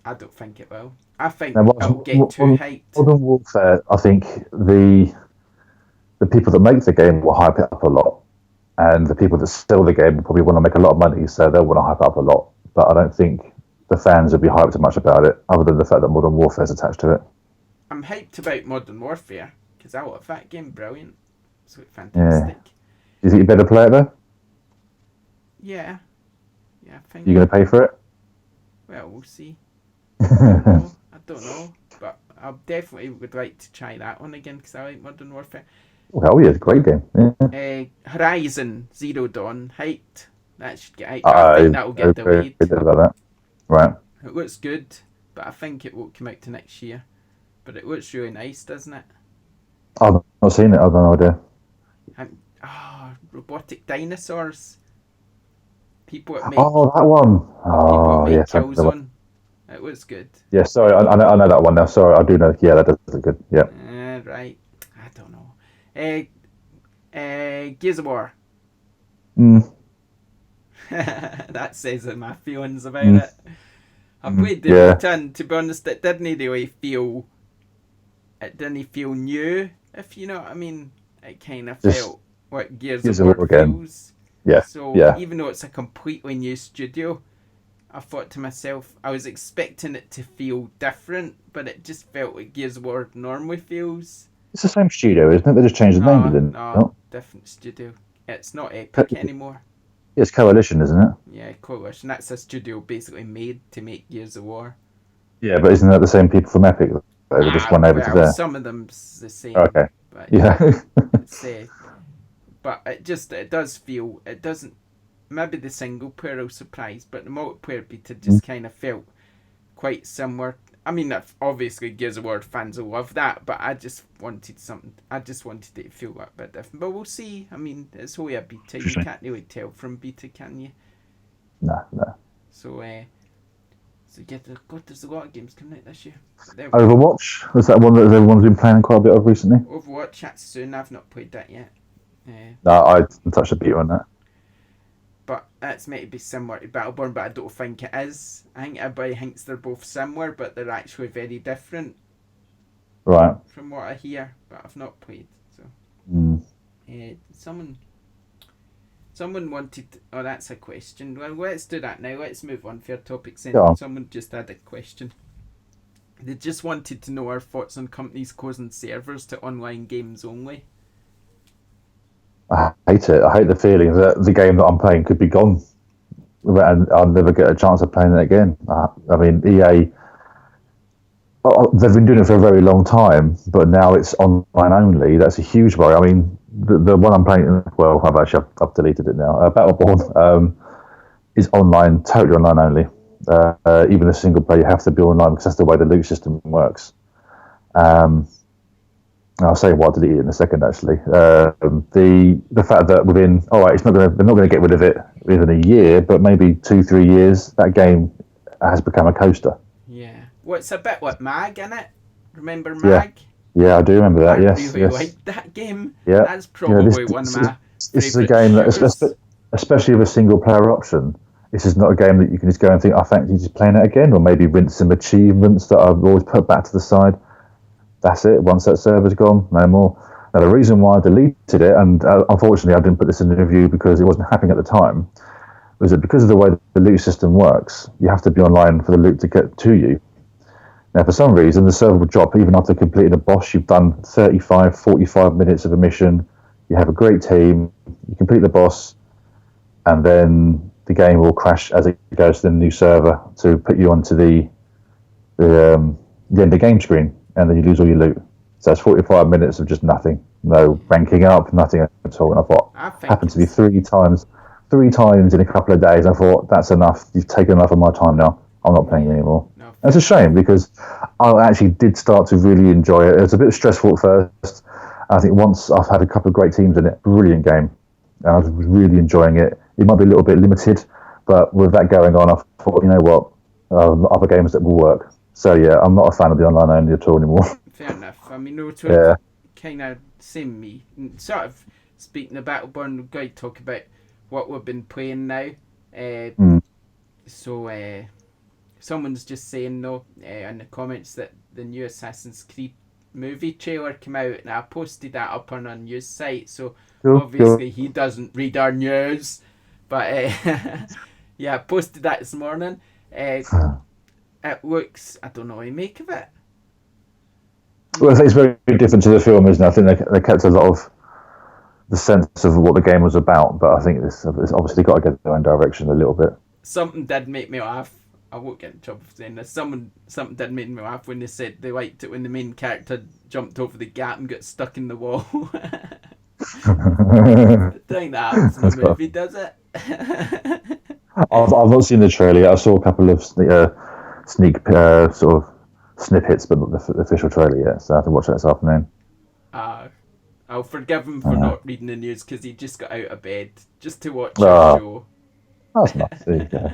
I don't think it will. I think it'll get too hyped. Modern Warfare, I think the people that make the game will hype it up a lot. And the people that sell the game will probably want to make a lot of money, so they'll want to hype it up a lot. But I don't think the fans will be hyped much about it, other than the fact that Modern Warfare is attached to it. I'm hyped about Modern Warfare, because I love that game. Brilliant. It's fantastic. Do you think you better play it, though? Yeah, I think... You going to pay for it? Well, we'll see. I don't know. But I definitely would like to try that one again, because I like Modern Warfare. Oh, hell yeah, it's a great game. Yeah. Horizon Zero Dawn, hyped. That should get hyped. I think that'll get delayed. About that. Right. It looks good, but I think it won't come out to next year. But it looks really nice, doesn't it? I've not seen it, I've no idea. Robotic dinosaurs. People that make... Oh, that one. Oh, yes. Killzone. It looks good. Yeah, sorry, I know that one now. Sorry, I do know. Yeah, that does look good. Yeah. Right. I don't know. Gears of War. That says my feelings about it. I played the beta, and to be honest, it didn't really feel... It didn't feel new, if you know what I mean. It kind of felt like Gears of War feels. Yeah. So even though it's a completely new studio, I thought to myself, I was expecting it to feel different, but it just felt like Gears of War normally feels. It's the same studio, isn't it? They just changed the name, didn't No, different studio. It's not Epic anymore. It's Coalition, isn't it? Yeah, Coalition. That's a studio basically made to make Gears of War. Yeah, but isn't that the same people from Epic? They just went over to there. Some of them's the same. Okay. But, yeah. But it does feel, it doesn't, maybe the single player will surprise, but the multiplayer beta just kind of felt quite similar. I mean, obviously Gears of War fans will love that, but I just wanted it to feel a bit different. But we'll see. I mean, it's only a beta. You can't really tell from beta, can you? No. So, So yeah, God, there's a lot of games coming out this year. Overwatch, was that one that everyone's been playing quite a bit of recently? Overwatch, that's soon. I've not played that yet. No, I touched a bit on that. But that's meant to be similar to Battleborn, but I don't think it is. I think everybody thinks they're both similar, but they're actually very different. Right. From what I hear, but I've not played. So, someone wanted. Oh, that's a question. Well, let's do that now. Let's move on for our topics. Then someone just had a question. They just wanted to know our thoughts on companies closing servers to online games only. I hate it. I hate the feeling that the game that I'm playing could be gone, and I'll never get a chance of playing it again. I mean, EA. They've been doing it for a very long time, but now it's online only. That's a huge worry. I mean, the one I'm playing, well, I've deleted it now. Battleborn is online, totally online only. Even a single player, you have to be online because that's the way the loot system works. I'll say why I deleted it in a second. Actually, the fact that they're not going to get rid of it within a year, but maybe 2-3 years, that game has become a coaster. Yeah. Well, it's a bit like Mag, innit? Remember Mag? Yeah, I do remember that. I really liked that game. Yeah. That's probably one of my This is a game that, especially with a single player option, this is not a game that you can just go and think, I fancy just playing it again, or maybe rinse some achievements that I've always put back to the side. That's it. Once that server's gone, no more. Now, the reason why I deleted it, and unfortunately I didn't put this in the review because it wasn't happening at the time, was that because of the way the loot system works, you have to be online for the loot to get to you. Now, for some reason, the server will drop even after completing a boss. You've done 35, 45 minutes of a mission. You have a great team. You complete the boss, and then the game will crash as it goes to the new server to put you onto the end of game screen, and then you lose all your loot. So that's 45 minutes of just nothing. No ranking up, nothing at all. And I thought, happened to me three times in a couple of days. I thought, that's enough. You've taken enough of my time now. I'm not playing anymore. No. It's a shame because I actually did start to really enjoy it. It was a bit stressful at first. I think once I've had a couple of great teams in it, brilliant game. And I was really enjoying it. It might be a little bit limited, but with that going on, I thought, you know what, other games that will work. So yeah, I'm not a fan of the online only at all anymore. Fair enough. I mean, kind of same me. Sort of speaking of Battleborn, we're going to talk about what we've been playing now. So, someone's just saying in the comments that the new Assassin's Creed movie trailer came out, and I posted that up on our news site. So obviously he doesn't read our news, but yeah, I posted that this morning. It looks, I don't know what you make of it. Well, I think it's very different to the film, isn't it? I think they kept a lot of the sense of what the game was about, but I think it's obviously got to get their own direction a little bit. Something did make me laugh. I won't get in trouble for saying this. Something did make me laugh when they said they liked it when the main character jumped over the gap and got stuck in the wall. I think that happens in the movie, does it? I've not seen the trailer yet. I saw a couple of sneak sort of snippets, but not the official trailer yet. So I have to watch that this afternoon. I'll forgive him for not reading the news because he just got out of bed just to watch our show. That's nice. There you go.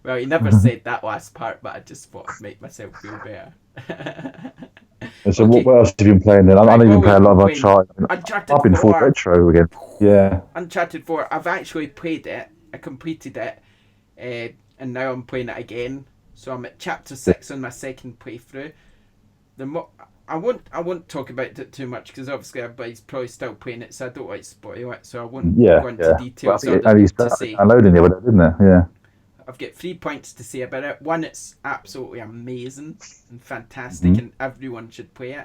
Well, he never said that last part, but I just thought I'd make myself feel better. So what else have you been playing then? I know you've been playing a lot of Uncharted. I've been full retro again. Yeah. Uncharted 4, I've actually played it. I completed it. And now I'm playing it again. So I'm at chapter 6 on my second playthrough. I won't talk about it too much because obviously everybody's probably still playing it, so I don't want to spoil it. So I won't go into details. Well, I think downloading it, didn't it? Yeah. I've got 3 points to say about it. One, it's absolutely amazing and fantastic, and everyone should play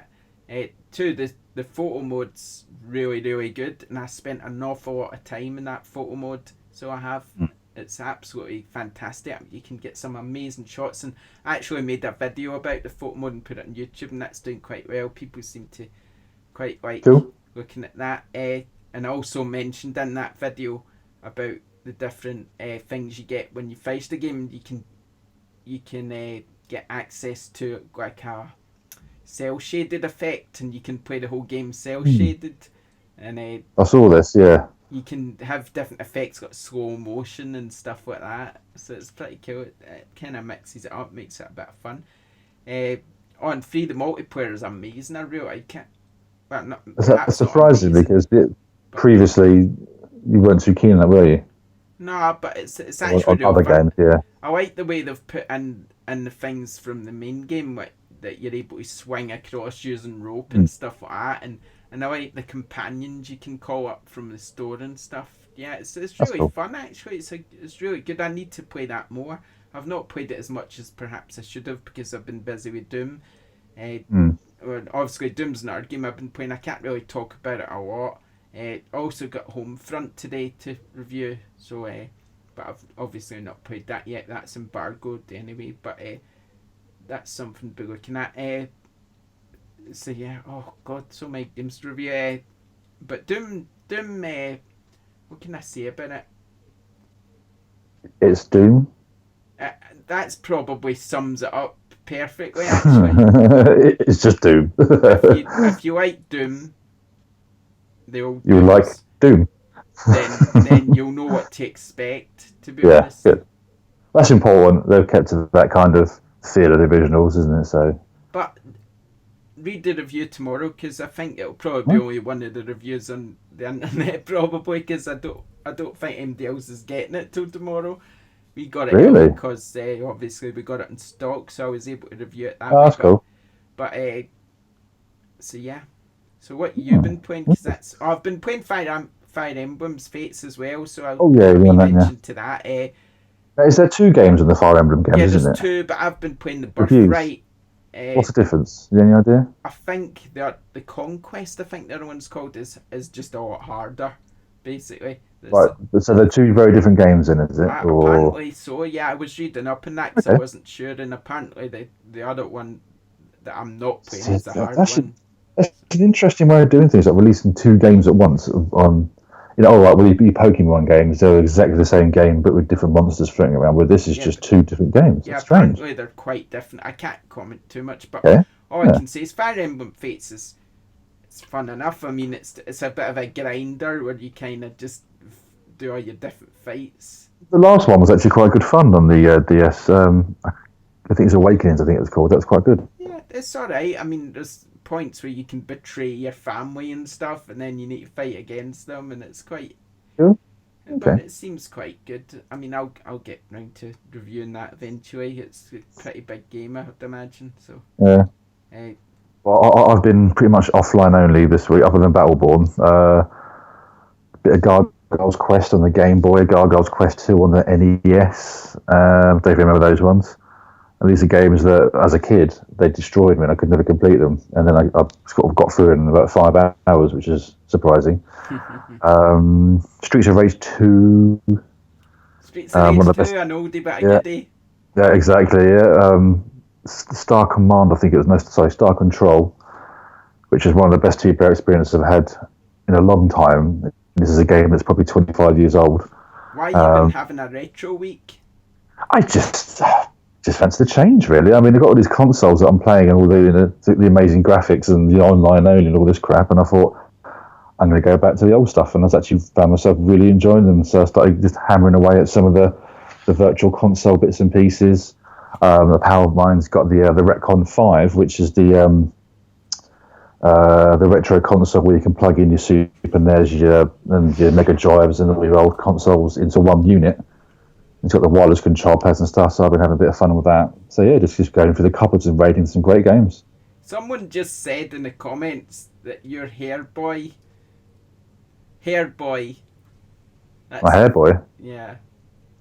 it. 2, the photo mode's really, really good, and I spent an awful lot of time in that photo mode. So I have. It's absolutely fantastic. You can get some amazing shots, and I actually made a video about the photo mode and put it on YouTube, and that's doing quite well. People seem to quite like looking at that. And I also mentioned in that video about the different things you get when you finish the game. You can get access to like a cell shaded effect, and you can play the whole game cell shaded. And I saw this, yeah. you can have different effects, got slow motion and stuff like that. So it's pretty cool. It kind of mixes it up, makes it a bit of fun. On free, the multiplayer is amazing. I really like it. Well, not That's surprising because previously you weren't too keen on that, were you? No, but it's actually on other games, yeah. I like the way they've put in the things from the main game, like that you're able to swing across using rope and stuff like that, and I like the companions you can call up from the store and stuff. Yeah, it's really cool. Fun actually. It's really good. I need to play that more. I've not played it as much as perhaps I should have because I've been busy with Doom. Well, obviously Doom's another game I've been playing. I can't really talk about it a lot. Also got Homefront today to review, so but I've obviously not played that yet. That's embargoed anyway, but that's something to be looking at. So yeah, oh god, so many games to review. But Doom, what can I say about it? It's Doom. That's probably sums it up perfectly, actually. It's just Doom. if you like Doom, you like Doom. then you'll know what to expect, to be honest. Good. That's important. They've kept to that kind of feel of the originals, isn't it? So. But read the review tomorrow, because I think it'll probably be only one of the reviews on the internet, probably, because I don't think anybody else is getting it till tomorrow. We got it really because obviously we got it in stock, so I was able to review it that way. That's cool. But so yeah. So what you've been playing? Because I've been playing Fire Emblem's Fates as well. So I'll mention to that. Is there 2 games in the Fire Emblem game? Yeah, isn't there's it? 2, but I've been playing the Birthright. What's the difference? Do you have any idea? I think the Conquest, I think the other one's called, is just a lot harder, basically. Right, so they're 2 very different games then, is it? Apparently so, yeah. I was reading up on that because I wasn't sure, and apparently the other one that I'm not playing is the hard one. That's an interesting way of doing things, like releasing 2 games at once. Your Pokemon games, they're exactly the same game, but with different monsters floating around, where this is just 2 different games. Yeah, that's strange. Apparently they're quite different. I can't comment too much, but all I can say is Fire Emblem Fates it's fun enough. I mean, it's a bit of a grinder where you kind of just do all your different fights. The last one was actually quite good fun on the DS. I think it's Awakenings, I think it was called. That's quite good. Yeah, it's alright. I mean, there's points where you can betray your family and stuff, and then you need to fight against them, and it's quite... Cool. But it seems quite good. I mean, I'll get round to reviewing that eventually. It's a pretty big game, I would imagine. So yeah. Well, I've been pretty much offline only this week, other than Battleborn. Bit of Gargoyle's Quest on the Game Boy, Gargoyle's Quest 2 on the NES. Don't remember those ones. And these are games that, as a kid, they destroyed me and I could never complete them. And then I sort of got through it in about 5 hours, which is surprising. Streets of Rage 2. Streets of Rage 2, an oldie but a goodie. Yeah, exactly, yeah. Star Command, I think it was, Star Control, which is one of the best 2-player experiences I've had in a long time. This is a game that's probably 25 years old. Why have you been having a retro week? I just fancy the change, really. I mean, I've got all these consoles that I'm playing and all the amazing graphics and the online only and all this crap, and I thought, I'm going to go back to the old stuff, and I actually found myself really enjoying them. So I started just hammering away at some of the virtual console bits and pieces. The Power of Mine's got the Retcon 5, which is the retro console where you can plug in your Super NES, your Mega Drives, and all your old consoles into one unit. It's got the wireless control pads and stuff, so I've been having a bit of fun with that. So yeah, just going through the cupboards and rating some great games. Someone just said in the comments that you're Hair Boy. My Hair Boy? Yeah.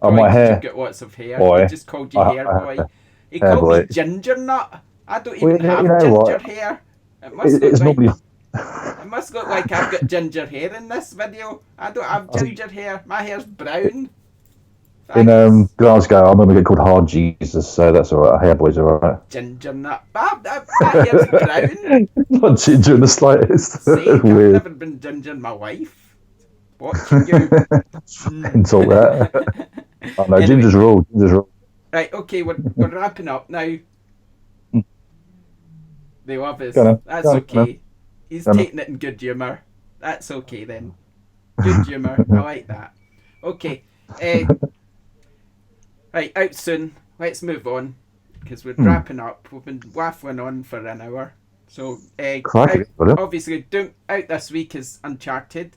Oh, my hair. You've got lots of hair. Boy. He just called you Hair Boy. He called me Ginger Nut. I don't even have ginger hair. It must look like I've got ginger hair in this video. I don't have ginger hair. My hair's brown. Thanks. In Glasgow, I normally get called Hard Jesus, so that's alright. Hair Boy's alright. Ginger Nut. My hair's brown. Not ginger in the slightest. I've never been ginger in my life. Watching you. Insult that. Oh no, anyway. Ginger's rule. Right, okay, we're wrapping up now. They love us. That's okay. He's taking it in good humour. That's okay then. Good humour. I like that. Okay. Right, out soon. Let's move on because we're wrapping up. We've been waffling on for an hour. So, obviously, out this week is Uncharted.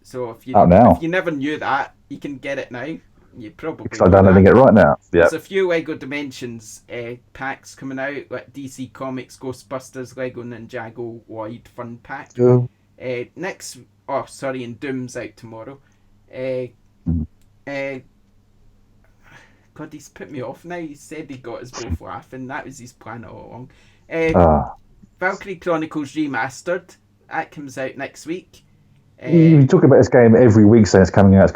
So if you never knew that, you can get it now. You probably I'm downloading it right now. Yeah. There's a few Lego Dimensions packs coming out, like DC Comics, Ghostbusters, Lego Ninjago Wide Fun Pack. Yeah. And Doom's out tomorrow. God, he's put me off now. He said he got us both laughing. That was his plan all along. Valkyrie Chronicles Remastered. That comes out next week. You talk about this game every week saying it's coming out. Is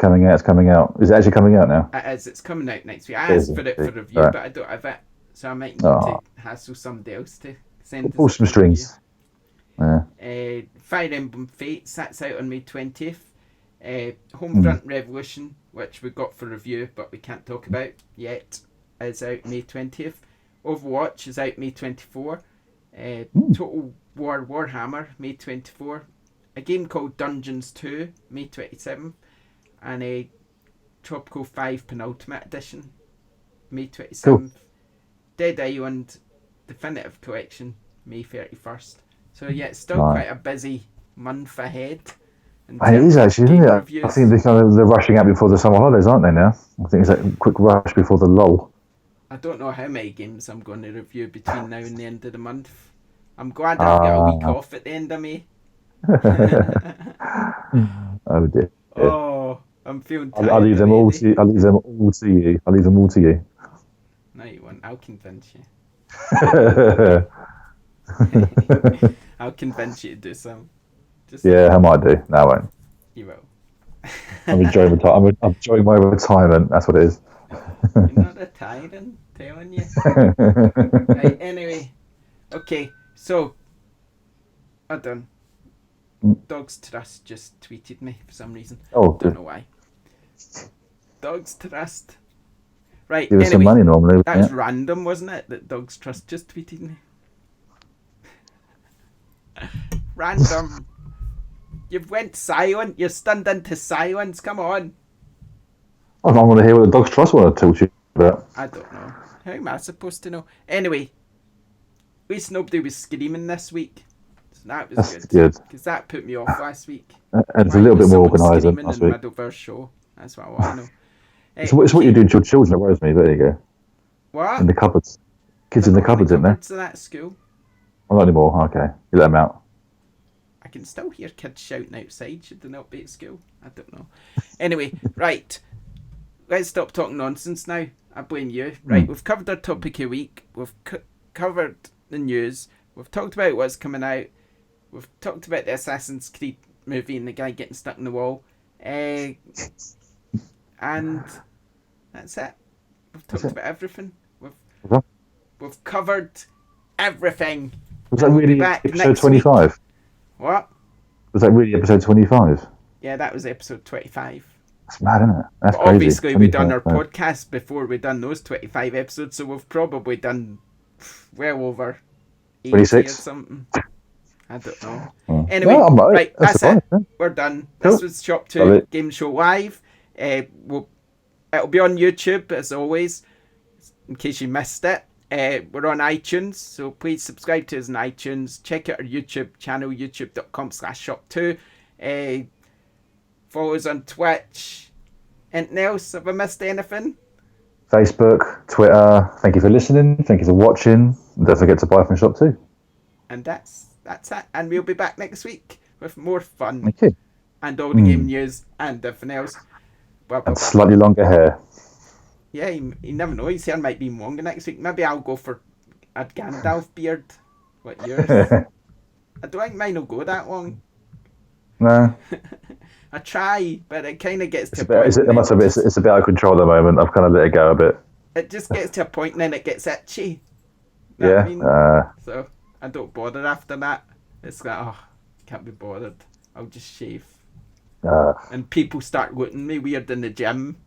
it actually coming out now? It is. It's coming out next week. I asked for it for review, but I don't have it. So I might need to hassle somebody else to send us. Pull some strings. Yeah. Fire Emblem Fates. That's out on May 20th. Homefront Revolution, which we got for review, but we can't talk about yet, is out May 20th. Overwatch is out May 24. Total War Warhammer, May 24. A game called Dungeons 2, May 27th. And a Tropical 5 Penultimate Edition, May 27th. Cool. Dead Island Definitive Collection, May 31st. So yeah, it's still quite a busy month ahead. It is actually, isn't it? I think they're rushing out before the summer holidays, aren't they now? I think it's a quick rush before the lull. I don't know how many games I'm going to review between now and the end of the month. I'm glad I've got a week off at the end of May. Oh dear. Oh, I'm feeling tired. I'll leave them all to you. I'll leave them all to you. No, you won't. I'll convince you. I'll convince you to do some. I might do. No, I won't. You will. I'm enjoying my retirement. That's what it is. You're not retiring, telling you. Right, anyway. Okay, so I'm done. Dogs Trust just tweeted me for some reason. Don't know why. Dogs Trust. Right, give us some money normally. That was random, wasn't it? That Dogs Trust just tweeted me. Random. You've went silent. You're stunned into silence. Come on. I want to hear what the Dogs Trust want to talk to you about. I don't know. How am I supposed to know? Anyway, at least nobody was screaming this week. So that was good. Because that put me off last week. And it's a little bit more organised than last week. Middleverse show. That's what I want to know. It's what you do to your children that worries me. There you go. What? In the cupboards. Kids in the cupboards, isn't there? Cupboards in that school. Oh, not anymore. Okay. You let them out. I can still hear kids shouting outside. Should they not be at school? I don't know. Anyway, right. Let's stop talking nonsense now. I blame you. Right, we've covered our topic a week. We've covered the news. We've talked about what's coming out. We've talked about the Assassin's Creed movie and the guy getting stuck in the wall. And that's it. We've talked about everything. We've covered everything. Was that really episode 25? What? Was that really episode 25? Yeah, that was episode 25. That's mad, isn't it? That's crazy. Obviously, we done our podcast before we done those 25 episodes, so we've probably done well over 80 26 or something. I don't know. Anyway, right, that's it. Yeah. We're done. Cool. This was ShopTo Gaming Show Live. It'll be on YouTube, as always, in case you missed it. We're on iTunes, so please subscribe to us on iTunes. Check out our YouTube channel, youtube.com/ShopTo. Follow us on Twitch. Anything else? Have I missed anything? Facebook, Twitter. Thank you for listening. Thank you for watching. Don't forget to buy from ShopTo. And that's it. And we'll be back next week with more fun. Okay. And all the game news and everything else. And slightly longer hair. Yeah, you never know. His hair might be longer next week. Maybe I'll go for a Gandalf beard. What yours? I don't think mine will go that long. No. I try, but it kind of gets to a point. It's a bit out of control at the moment. I've kind of let it go a bit. It just gets to a point and then it gets itchy. You know what I mean? So I don't bother after that. It's like, can't be bothered. I'll just shave. And people start looking at me weird in the gym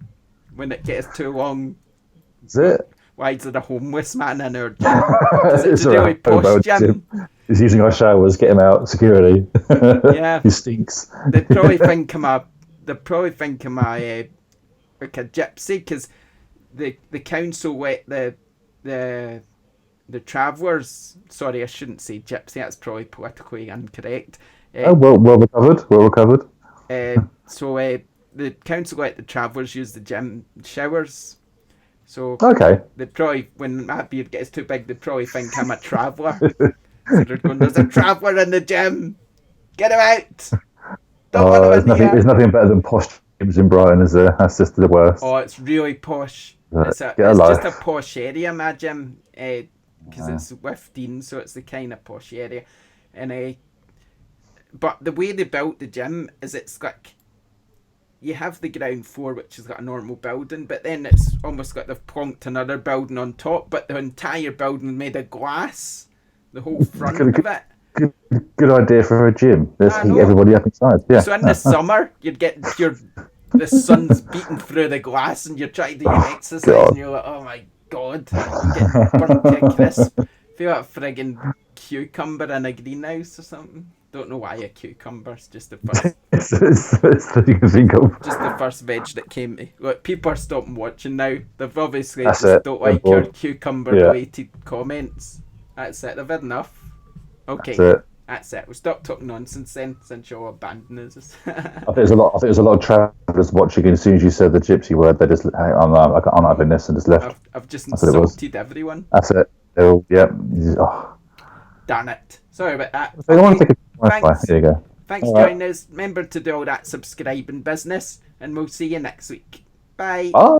when it gets too long. Is it? why is there a homeless man in our gym? Because it's a really Hobo posh gym. He's using our showers. Get him out. Security. Yeah. He stinks. They'd probably think I'm a like a gypsy, because the council let the travellers. Sorry, I shouldn't say gypsy. That's probably politically incorrect. Well recovered. So the council let the travellers use the gym showers. So Okay. they'd probably, when that beard gets too big, they'd probably think I'm a traveller. So they're going, there's a traveller in the gym. Get him out. Don't want him in here. There's nothing better than posh gyms in Brighton, is there? That's just the worst. Oh, it's really posh. Right. It's just a posh area, my gym, because it's with Dean, so it's the kind of posh area. And but the way they built the gym is, it's like, you have the ground floor, which has got a normal building, but then it's almost like they've plonked another building on top, but the entire building is made of glass, the whole front of it. Good idea for a gym. Let's heat everybody up inside. Yeah. So in the summer, you'd get the sun's beating through the glass, and you're trying to do your exercise, God. and you're like, oh my God, you get burnt to a crisp. Feel like a friggin' cucumber in a greenhouse or something. Don't know why a cucumber's just the first. It's the thing you can think of. Just the first veg that came to. Look, people are stopping watching now. They've obviously don't They're like bored. your cucumber-related comments. That's it. They've had enough. Okay. That's it. We'll stop talking nonsense then, since you'll abandon us. I think there's a lot of travellers watching. As soon as you said the gypsy word, they just, I'm not having this, and just left. I've just insulted everyone. That's it. Oh. Darn it. Sorry about that. I want to take a Thanks. There you go. Thanks for joining us. Remember to do all that subscribing business, and we'll see you next week. Bye. Bye.